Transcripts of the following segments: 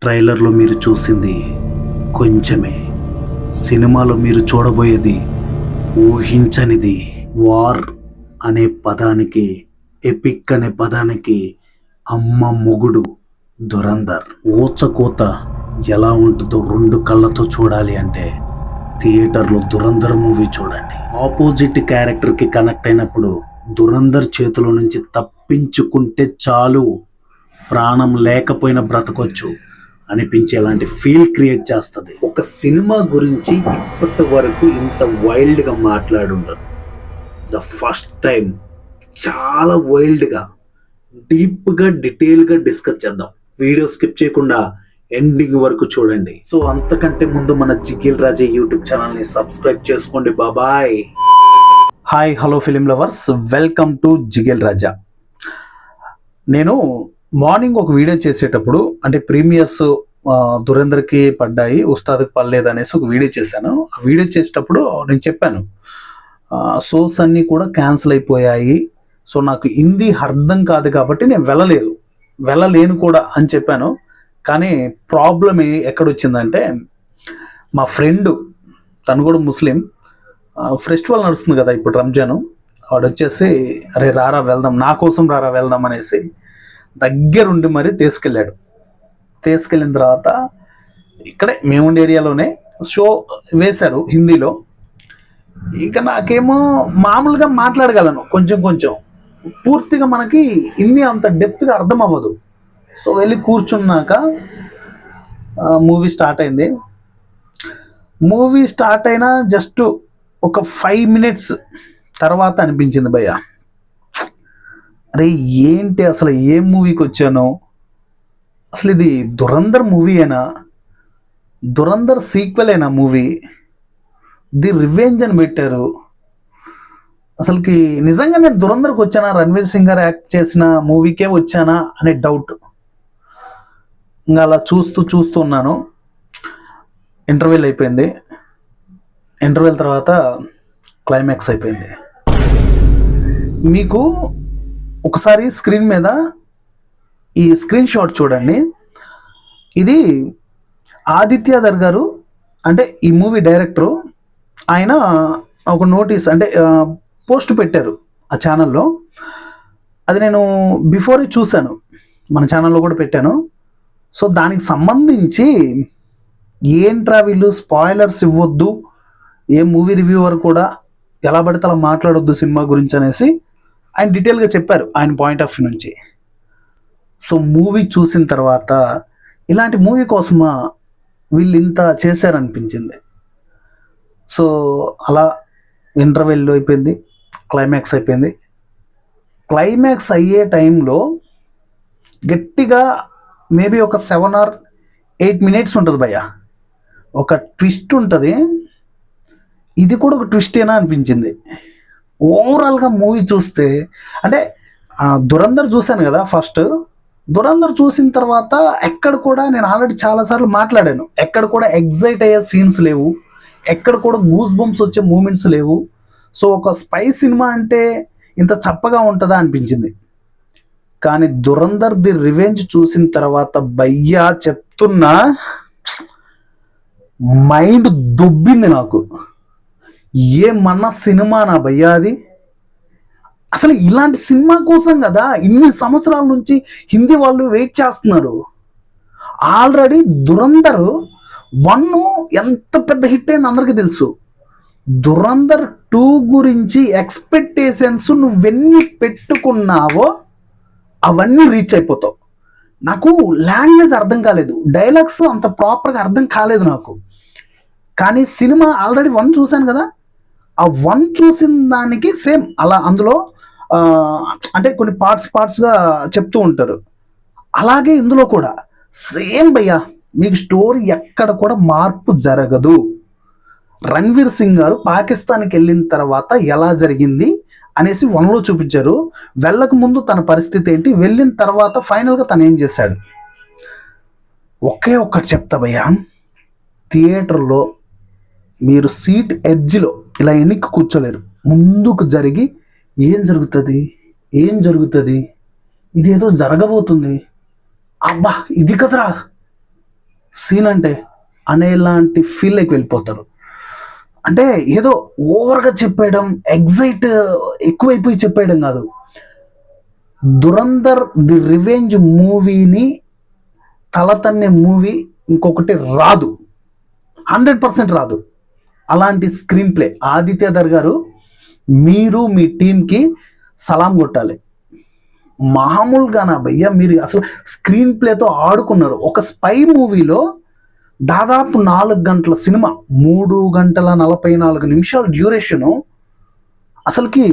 ట్రైలర్లో మీరు చూసింది కొంచెమే, సినిమాలో మీరు చూడబోయేది ఊహించనిది. వార్ అనే పదానికి, ఎపిక్ అనే పదానికి అమ్మ మొగుడు దురంధర్. ఊచకోత ఎలా ఉంటుందో 2 కళ్ళతో చూడాలి అంటే థియేటర్లో దురంధర్ మూవీ చూడండి. ఆపోజిట్ క్యారెక్టర్కి కనెక్ట్ అయినప్పుడు దురంధర్ చేతిలో నుంచి తప్పించుకుంటే చాలు, ప్రాణం లేకపోయినా బ్రతకొచ్చు అనిపించేలాంటి ఫీల్ క్రియేట్ చేస్తుంది. ఒక సినిమా గురించి ఇప్పటి వరకు ఇంత వైల్డ్గా మాట్లాడుండదు. ద ఫస్ట్ టైం చాలా వైల్డ్గా, డీప్గా, డీటెయిల్గా డిస్కస్ చేద్దాం. వీడియో స్కిప్ చేయకుండా ఎండింగ్ వరకు చూడండి. సో అంతకంటే ముందు మన జిగిల్ రాజా యూట్యూబ్ ఛానల్ని సబ్స్క్రైబ్ చేసుకోండి. బాబాయ్. Hi, hello film lovers, welcome to jiggle Raja. నేను మార్నింగ్ ఒక వీడియో చేసేటప్పుడు, అంటే ప్రీమియర్స్ దురేందర్కి పడ్డాయి, ఉస్తాద్కి పడలేదు అనేసి ఒక వీడియో చేశాను. ఆ వీడియో చేసేటప్పుడు నేను చెప్పాను, షోస్ అన్నీ కూడా క్యాన్సిల్ అయిపోయాయి, సో నాకు హిందీ అర్థం కాదు కాబట్టి నేను వెళ్ళలేను కూడా అని చెప్పాను. కానీ ప్రాబ్లం ఎక్కడొచ్చిందంటే, మా ఫ్రెండ్, తను కూడా ముస్లిం, ఫెస్టివల్ నడుస్తుంది కదా ఇప్పుడు రంజాను, వాడు వచ్చేసి అరే రారా వెళ్దాం, నా కోసం రారా వెళ్దాం అనేసి దగ్గరుండి మరి తీసుకెళ్ళిన తర్వాత ఇక్కడే మేముండే ఏరియాలోనే షో వేశారు హిందీలో. ఇక నాకేమో మామూలుగా మాట్లాడగలను కొంచెం, పూర్తిగా మనకి హిందీ అంత డెప్త్గా అర్థం అవ్వదు. సో వెళ్ళి కూర్చున్నాక మూవీ స్టార్ట్ అయింది. మూవీ స్టార్ట్ అయినా జస్ట్ ఒక 5 minutes తర్వాత అనిపించింది, భయ్య అరే ఏంటి అసలు, ఏం మూవీకి వచ్చాను, అసలు ఇది దురంధర్ మూవీ అయినా, దురంధర్ సీక్వెల్ అయినా మూవీ, ది రివెంజ్ అని పెట్టారు. అసలుకి నిజంగా నేను దురంధర్కి వచ్చానా, రణ్వీర్ సింగ్ గారు యాక్ట్ చేసిన మూవీకే వచ్చానా అనే డౌట్. ఇంకా అలా చూస్తూ ఉన్నాను. ఇంటర్వెల్ అయిపోయింది. ఇంటర్వెల్ తర్వాత క్లైమాక్స్ అయిపోయింది. మీకు ఒకసారి స్క్రీన్ మీద ఈ స్క్రీన్ షాట్ చూడండి. ఇది ఆదిత్యధర్ గారు, అంటే ఈ మూవీ డైరెక్టరు, ఆయన ఒక నోటీస్, అంటే పోస్ట్ పెట్టారు ఆ ఛానల్లో. అది నేను బిఫోరే చూశాను, మన ఛానల్లో కూడా పెట్టాను. సో దానికి సంబంధించి ఏంట్రా వీళ్ళు స్పాయిలర్స్ ఇవ్వద్దు, ఏ మూవీ రివ్యూవర్ కూడా ఎలా పడితే అలా మాట్లాడొద్దు సినిమా గురించి అనేసి ఆయన డీటెయిల్గా చెప్పారు ఆయన పాయింట్ ఆఫ్ వ్యూ నుంచి. సో మూవీ చూసిన తర్వాత ఇలాంటి మూవీ కోసమా వీళ్ళు ఇంత చేశారనిపించింది. సో అలా ఇంటర్వెల్ అయిపోయింది, క్లైమాక్స్ అయిపోయింది. క్లైమాక్స్ అయ్యే టైంలో గట్టిగా మేబీ ఒక 7 or 8 minutes ఉంటుంది భయ్య, ఒక ట్విస్ట్ ఉంటుంది. ఇది కూడా ఒక ట్విస్టేనా అనిపించింది. ఓవరాల్గా మూవీ చూస్తే, అంటే దురంధర్ చూశాను కదా ఫస్ట్, దురంధర్ చూసిన తర్వాత ఎక్కడ కూడా నేను ఆల్రెడీ చాలాసార్లు మాట్లాడాను, ఎక్కడ కూడా ఎగ్జైట్ అయ్యే సీన్స్ లేవు, ఎక్కడ కూడా గూస్ బంప్స్ వచ్చే మూమెంట్స్ లేవు. సో ఒక స్పై సినిమా అంటే ఇంత చప్పగా ఉంటుందా అనిపించింది. కానీ దురంధర్ ది రివెంజ్ చూసిన తర్వాత భయ్యా చెప్తున్నా, మైండ్ దుబ్బింది నాకు. ఏమన్నా సినిమా నా భయ్యా అది. అసలు ఇలాంటి సినిమా కోసం కదా ఇన్ని సంవత్సరాల నుంచి హిందీ వాళ్ళు వెయిట్ చేస్తున్నారు. ఆల్రెడీ దురంధర్ 1 ఎంత పెద్ద హిట్ అయింది అందరికీ తెలుసు. దురంధర్ 2 గురించి ఎక్స్పెక్టేషన్స్ నువ్వెన్ని పెట్టుకున్నావో అవన్నీ రీచ్ అయిపోతావు. నాకు లాంగ్వేజ్ అర్థం కాలేదు, డైలాగ్స్ అంత ప్రాపర్గా అర్థం కాలేదు నాకు. కానీ సినిమా ఆల్రెడీ 1 చూశాను కదా, ఆ 1 చూసిన దానికి సేమ్ అలా అందులో అంటే కొన్ని పార్ట్స్గా చెప్తూ ఉంటారు, అలాగే ఇందులో కూడా సేమ్ భయ్యా. మీకు స్టోరీ ఎక్కడ కూడా మార్పు జరగదు. రణ్వీర్ సింగ్ గారు పాకిస్తాన్కి వెళ్ళిన తర్వాత ఎలా జరిగింది అనేసి 1లో చూపించారు. వెళ్ళక ముందు తన పరిస్థితి ఏంటి, వెళ్ళిన తర్వాత ఫైనల్గా తను ఏం చేశాడు. ఒకే ఒక్కటి చెప్తా భయ్యా, థియేటర్లో మీరు సీట్ ఎడ్జ్లో ఇలా ఎన్నిక కూర్చోలేరు. ముందుకు జరిగి ఏం జరుగుతుంది, ఇదేదో జరగబోతుంది, అబ్బా ఇది కదరా, సీన్ అంటే అనేలాంటి ఫీల్లోకి వెళ్ళిపోతారు. అంటే ఏదో ఓవర్గా చెప్పేయడం, ఎగ్జైట్ ఎక్కువైపోయి చెప్పేయడం కాదు. దురంధర్ ది రివెంజ్ మూవీని తలతన్నే మూవీ ఇంకొకటి రాదు, 100% రాదు. అలాంటి స్క్రీన్ ప్లే ఆదిత్యధర్ గారు, మీరు మీ టీంకి సలాం కొట్టాలి. మామూలుగానా భయ్యా, మీరు అసలు స్క్రీన్ ప్లేతో ఆడుకున్నారు. ఒక స్పై మూవీలో దాదాపు 4 గంటల సినిమా, 3 గంటల 44 నిమిషాల డ్యూరేషను, అసలుకి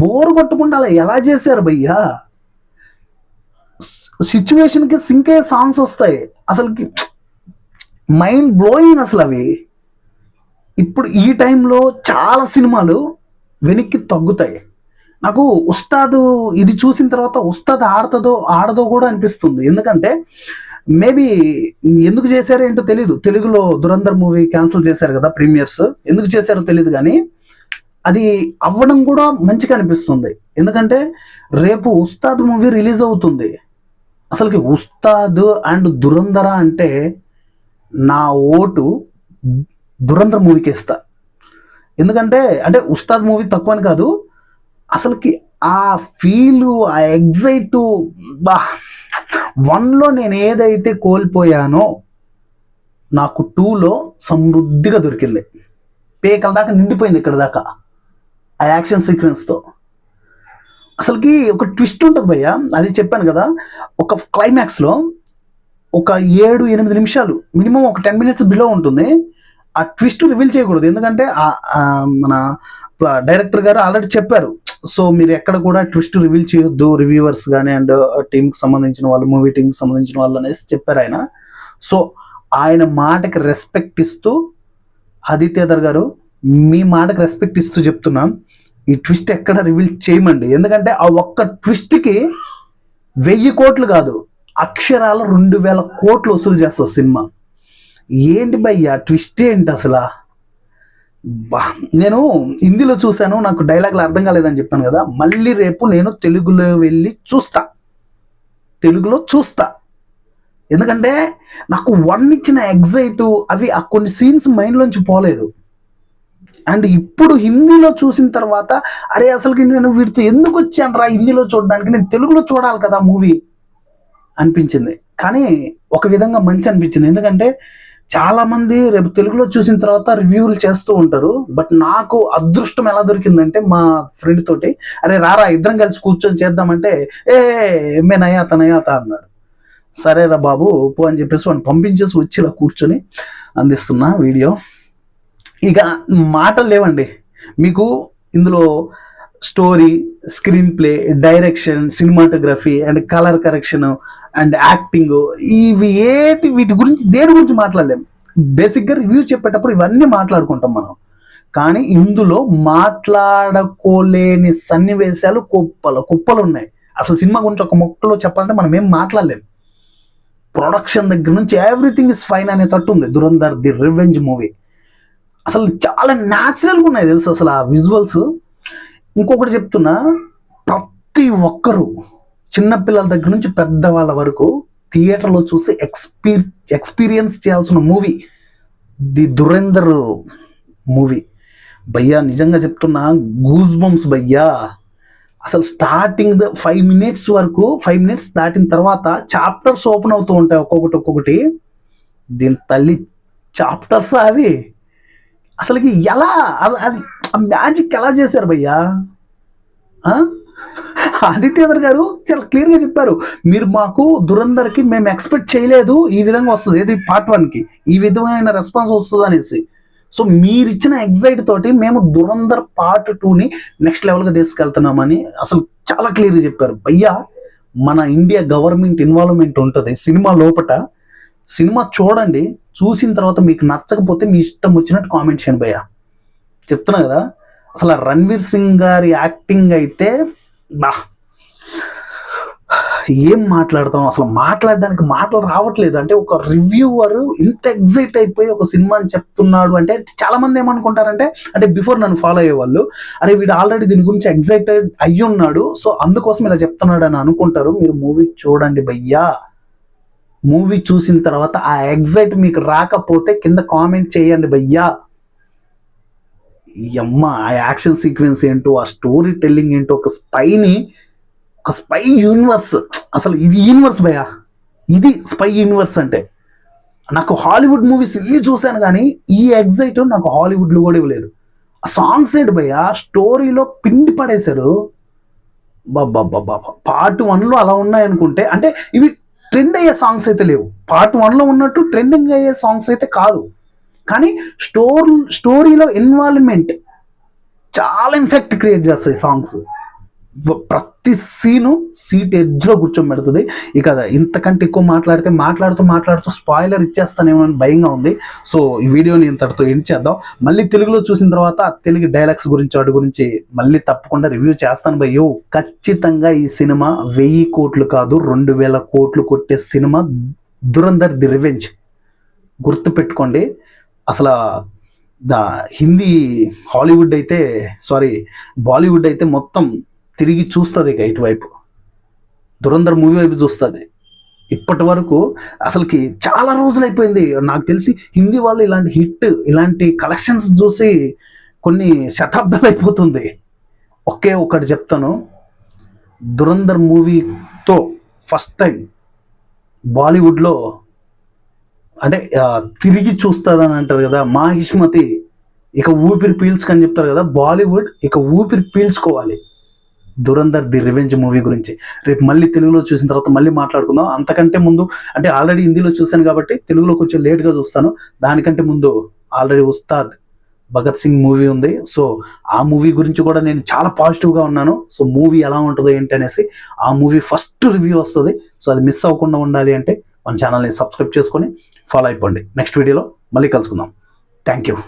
బోర్ కొట్టకుండా అలా ఎలా చేశారు భయ్యా? సిచ్యువేషన్కి సింక్ అయ్యే సాంగ్స్ వస్తాయి, అసలుకి మైండ్ బ్లోయింగ్ అసలు అవి. ఇప్పుడు ఈ టైంలో చాలా సినిమాలు వెనక్కి తగ్గుతాయి. నాకు ఉస్తాద్ ఇది చూసిన తర్వాత ఉస్తాద్ ఆడదో కూడా అనిపిస్తుంది. ఎందుకంటే మేబీ ఎందుకు చేశారో ఏంటో తెలీదు, తెలుగులో దురంధర్ మూవీ క్యాన్సిల్ చేశారు కదా ప్రీమియర్స్, ఎందుకు చేశారో తెలియదు, కానీ అది అవ్వడం కూడా మంచిగా అనిపిస్తుంది. ఎందుకంటే రేపు ఉస్తాద్ మూవీ రిలీజ్ అవుతుంది. అసలుకి ఉస్తాద్ అండ్ దురంధర అంటే నా ఓటు దురంధర్ మూవీకి ఇస్తా. ఎందుకంటే అంటే ఉస్తాద్ మూవీ తక్కువ అని కాదు, అసలుకి ఆ ఫీలు, ఆ ఎగ్జైట్, బా 1లో నేను ఏదైతే కోల్పోయానో నాకు 2లో సమృద్ధిగా దొరికింది. పేకల దాకా నిండిపోయింది ఇక్కడ దాకా ఆ యాక్షన్ సీక్వెన్స్తో. అసలుకి ఒక ట్విస్ట్ ఉంటుంది భయ్య, అది చెప్పాను కదా, ఒక క్లైమాక్స్లో ఒక 7-8 నిమిషాలు, మినిమం ఒక 10 minutes బిలో ఉంటుంది. ఆ ట్విస్ట్ రివీల్ చేయకూడదు, ఎందుకంటే మన డైరెక్టర్ గారు ఆల్రెడీ చెప్పారు. సో మీరు ఎక్కడ కూడా ట్విస్ట్ రివీల్ చేయొద్దు, రివ్యూవర్స్ కానీ అండ్ టీంకి సంబంధించిన వాళ్ళు, మూవీ టీంకి సంబంధించిన వాళ్ళు అనేసి చెప్పారు ఆయన. సో ఆయన మాటకి రెస్పెక్ట్ ఇస్తూ, ఆదిత్యధర్ గారు మీ మాటకి రెస్పెక్ట్ ఇస్తూ చెప్తున్నాం, ఈ ట్విస్ట్ ఎక్కడ రివీల్ చేయమండి. ఎందుకంటే ఆ ఒక్క ట్విస్ట్కి 1000 కోట్లు కాదు, అక్షరాలు 2000 కోట్లు వసూలు చేస్తుంది సినిమా. ఏంటి భయ్యా ట్విస్ట్ ఏంటి అసలు? నేను హిందీలో చూశాను, నాకు డైలాగులు అర్థం కాలేదని చెప్పాను కదా, మళ్ళీ రేపు నేను తెలుగులో వెళ్ళి తెలుగులో చూస్తా. ఎందుకంటే నాకు 1 ఇచ్చిన ఎగ్జైట్ అవి ఆ కొన్ని సీన్స్ మైండ్లోంచి పోలేదు. అండ్ ఇప్పుడు హిందీలో చూసిన తర్వాత అరే అసలుకి నేను వీడితో ఎందుకు వచ్చాను రా హిందీలో చూడడానికి, నేను తెలుగులో చూడాలి కదా మూవీ అనిపించింది. కానీ ఒక విధంగా మంచి అనిపించింది, ఎందుకంటే చాలా మంది రేపు తెలుగులో చూసిన తర్వాత రివ్యూలు చేస్తూ ఉంటారు. బట్ నాకు అదృష్టం ఎలా దొరికిందంటే మా ఫ్రెండ్ తోటి, అరే రారా ఇద్దరం కలిసి కూర్చొని చేద్దామంటే మే నయాత అన్నాడు. సరేరా బాబు పో అని చెప్పేసి వాడిని పంపించేసి వచ్చి ఇలా కూర్చొని అందిస్తున్నా వీడియో. ఇక మాటలు లేవండి మీకు ఇందులో. Story, screen play, direction, cinematography and colour correction and acting, వీటి గురించి దేని గురించి మాట్లాడలేము. బేసిక్గా రివ్యూ చెప్పేటప్పుడు ఇవన్నీ మాట్లాడుకుంటాం మనం, కానీ ఇందులో మాట్లాడుకోలేని సన్నివేశాలు కుప్పలు ఉన్నాయి. అసలు సినిమా గురించి ఒక మొక్కలో చెప్పాలంటే మనం ఏం మాట్లాడలేము. ప్రొడక్షన్ దగ్గర నుంచి ఎవ్రీథింగ్ ఇస్ ఫైన్ అనే తట్టు ఉంది దురంధర్ ది రివెంజ్ మూవీ. అసలు చాలా న్యాచురల్గా ఉన్నాయి తెలుసు అసలు ఆ విజువల్స్. ఇంకొకటి చెప్తున్నా, ప్రతి ఒక్కరూ చిన్నపిల్లల దగ్గర నుంచి పెద్దవాళ్ళ వరకు థియేటర్లో చూసి ఎక్స్పీరియన్స్ చేయాల్సిన మూవీ ది దురంధర్ మూవీ. భయ్యా నిజంగా చెప్తున్నా, గూస్ బంప్స్ భయ్యా. అసలు స్టార్టింగ్ 5 minutes వరకు, 5 minutes దాటిన తర్వాత చాప్టర్స్ ఓపెన్ అవుతూ ఉంటాయి ఒక్కొక్కటి. దీని తల్లి చాప్టర్స్ అవి. అసలుకి ఎలా అది మ్యాజిక్ ఎలా చేశారు భయ్యా? ఆదిత్యధర్ గారు చాలా క్లియర్గా చెప్పారు, మీరు మాకు దురంధర్కి మేము ఎక్స్పెక్ట్ చేయలేదు ఈ విధంగా వస్తుంది, ఏది పార్ట్ 1కి ఈ విధమైన రెస్పాన్స్ వస్తుంది అనేసి. సో మీరు ఇచ్చిన ఎగ్జైట్ తోటి మేము దురంధర్ పార్ట్ 2ని నెక్స్ట్ లెవెల్గా తీసుకెళ్తున్నామని అసలు చాలా క్లియర్గా చెప్పారు భయ్యా. మన ఇండియా గవర్నమెంట్ ఇన్వాల్వ్మెంట్ ఉంటుంది సినిమా లోపట. సినిమా చూడండి, చూసిన తర్వాత మీకు నచ్చకపోతే మీ ఇష్టం వచ్చినట్టు కామెంట్ చేయండి భయ్యా. చెప్తున్నా కదా, అసలు రణ్వీర్ సింగ్ గారి యాక్టింగ్ అయితే ఏం మాట్లాడతాం, అసలు మాట్లాడడానికి మాటలు రావట్లేదు. అంటే ఒక రివ్యూవర్ ఇంత ఎగ్జైట్ అయిపోయి ఒక సినిమాని చెప్తున్నాడు అంటే చాలా మంది ఏమనుకుంటారంటే, అంటే బిఫోర్ నన్ను ఫాలో అయ్యేవాళ్ళు, అరే వీడు ఆల్రెడీ దీని గురించి ఎగ్జైటెడ్ అయ్యి ఉన్నాడు, సో అందుకోసం ఇలా చెప్తున్నాడు అని అనుకుంటారు. మీరు మూవీ చూడండి భయ్యా, మూవీ చూసిన తర్వాత ఆ ఎగ్జైట్ మీకు రాకపోతే కింద కామెంట్ చేయండి భయ్యా. ఈ అమ్మ ఆ యాక్షన్ సీక్వెన్స్ ఏంటో, ఆ స్టోరీ టెల్లింగ్ ఏంటో, ఒక స్పై యూనివర్స్. అసలు ఇది యూనివర్స్ భయ్యా, ఇది స్పై యూనివర్స్ అంటే. నాకు హాలీవుడ్ మూవీస్ ఇల్లు చూశాను కానీ ఈ ఎగ్జైట్ నాకు హాలీవుడ్లో కూడా ఇవ్వలేదు. ఆ సాంగ్స్ ఏంటి భయ్యా, స్టోరీలో పిండి పడేశారు. బాబా పార్ట్ 1లో అలా ఉన్నాయనుకుంటే, అంటే ఇవి ట్రెండ్ అయ్యే సాంగ్స్ అయితే లేవు. పార్ట్ 1లో ఉన్నట్టు ట్రెండింగ్ అయ్యే సాంగ్స్ అయితే కాదు, కానీ స్టోరీలో ఇన్వాల్వ్మెంట్ చాలా ఇంపాక్ట్ క్రియేట్ చేస్తాయి సాంగ్స్. ప్రతి సీట్ ఎడ్జ్లో కూర్చోబెడుతుంది. ఇక ఇంతకంటే ఎక్కువ మాట్లాడుతూ స్పాయిలర్ ఇచ్చేస్తానేమో అని భయంగా ఉంది. సో ఈ వీడియోని ఇంతటితో ఎండ్ చేద్దాం. మళ్ళీ తెలుగులో చూసిన తర్వాత తెలుగు డైలాగ్స్ గురించి వాటి గురించి మళ్ళీ తప్పకుండా రివ్యూ చేస్తాను భయ్యో. ఖచ్చితంగా ఈ సినిమా 1000 కోట్లు కాదు 2000 కోట్లు కొట్టే సినిమా దురంధర్ ది రివెంజ్. గుర్తుపెట్టుకోండి. అసలు హిందీ బాలీవుడ్ అయితే మొత్తం తిరిగి చూస్తుంది. ఇక ఇటువైపు దురంధర్ మూవీ వైపు చూస్తుంది. ఇప్పటి వరకు అసలుకి చాలా రోజులు అయిపోయింది నాకు తెలిసి హిందీ వాళ్ళు ఇలాంటి కలెక్షన్స్ చూసి కొన్ని శతాబ్దాలు అయిపోతుంది. ఒకే ఒకటి చెప్తాను, దురంధర్ మూవీతో ఫస్ట్ టైం బాలీవుడ్లో అంటే తిరిగి చూస్తుందని అంటారు కదా, మాహిష్మతి ఇక ఊపిరి పీల్చుకని చెప్తారు కదా, బాలీవుడ్ ఇక ఊపిరి పీల్చుకోవాలి దురంధర్ ది రివెంజ్ మూవీ గురించి. రేపు మళ్ళీ తెలుగులో చూసిన తర్వాత మళ్ళీ మాట్లాడుకుందాం. అంతకంటే ముందు అంటే ఆల్రెడీ హిందీలో చూశాను కాబట్టి తెలుగులో కొంచెం లేట్గా చూస్తాను. దానికంటే ముందు ఆల్రెడీ ఉస్తాద్ భగత్ సింగ్ మూవీ ఉంది. సో ఆ మూవీ గురించి కూడా నేను చాలా పాజిటివ్గా ఉన్నాను. సో మూవీ ఎలా ఉంటుందో ఏంటి అనేసి ఆ మూవీ ఫస్ట్ రివ్యూ వస్తుంది. సో అది మిస్ అవ్వకుండా ఉండాలి అంటే మన ఛానల్ని సబ్స్క్రైబ్ చేసుకొని ఫాలో అయిపోండి. నెక్స్ట్ వీడియోలో మళ్ళీ కలుసుకుందాం. Thank you.